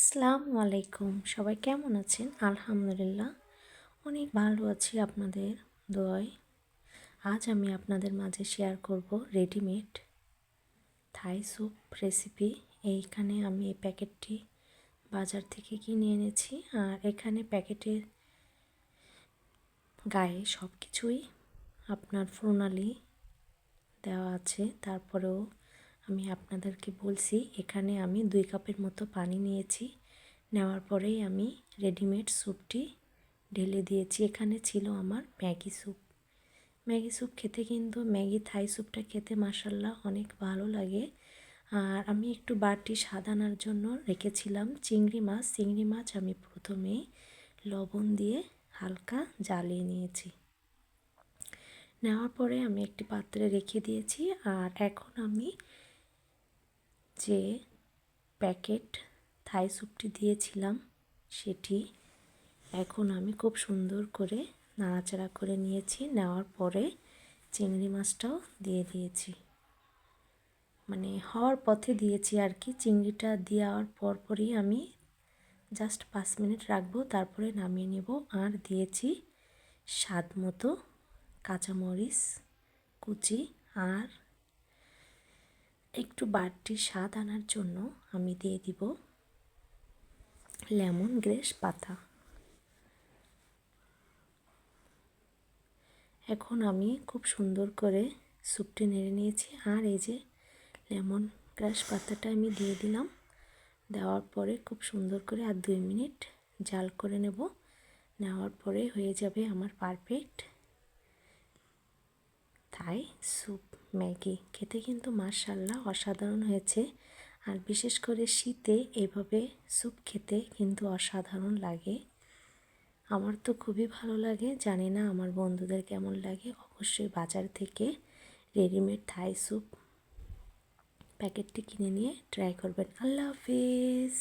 আসসালামু আলাইকুম, সবাই কেমন আছেন? আলহামদুলিল্লাহ অনেক ভালো আছি আপনাদের দোয়ায়। আজ আমি আপনাদের মাঝে শেয়ার করব রেডিমেড থাই স্যুপ রেসিপি। এইখানে আমি এই প্যাকেটটি বাজার থেকে কিনে এনেছি, আর এখানে প্যাকেটের গায়ে সব কিছুই আপনার প্রণালী দেওয়া আছে। তারপরেও আমি আপনাদেরকে বলছি, এখানে আমি 2 কাপের মতো পানি নিয়েছি। নেওয়ার পরেই আমি রেডিমেড স্যুপটি ঢেলে দিয়েছি। এখানে ছিল আমার ম্যাগি স্যুপ। ম্যাগি স্যুপ খেতে কিন্তু ম্যাগি থাই স্যুপটা খেতে মাশাআল্লাহ অনেক ভালো লাগে। আর আমি একটু বাটি স্বাদ আনার জন্য রেখেছিলাম চিংড়ি মাছ। চিংড়ি মাছ আমি প্রথমেই লবণ দিয়ে হালকা জ্বালিয়ে নিয়েছি। নেওয়ার পরে আমি একটি পাত্রে রেখে দিয়েছি। আর এখন আমি যে প্যাকেট থাই স্যুপটি দিয়েছিলাম সেটি এখন আমি খুব সুন্দর করে নাড়াচাড়া করে নিয়েছি। নেওয়ার পরে চিংড়ি মাছটাও দিয়ে দিয়েছি, মানে হওয়ার পথে দিয়েছি আর কি। চিংড়িটা দেওয়ার পরপরই আমি জাস্ট 5 মিনিট রাখবো, তারপরে নামিয়ে নেব। আর দিয়েছি স্বাদ মতো কাঁচামরিচ কুচি, আর একটু বাড়তি স্বাদ আনার জন্য আমি দিয়ে দিব লেমন গ্রেস পাতা। এখন আমি খুব সুন্দর করে স্যুপটি নেড়ে নিয়েছি। আর এই যে লেমন গ্রাস পাতাটা আমি দিয়ে দিলাম। দেওয়ার পরে খুব সুন্দর করে আর 2 মিনিট জাল করে নেব। নেওয়ার পরে হয়ে যাবে আমার পারফেক্ট থাই স্যুপ ম্যাগি। খেতে কিন্তু মাশাআল্লাহ অসাধারণ হয়েছে। আর বিশেষ করে শীতে এভাবে স্যুপ খেতে কিন্তু অসাধারণ লাগে। আমার তো খুবই ভালো লাগে, জানি না আমার বন্ধুদের কেমন লাগে। অবশ্যই বাজার থেকে রেডিমেড থাই স্যুপ প্যাকেটটি কিনে নিয়ে ট্রাই করবেন। আল্লাহ হাফেজ।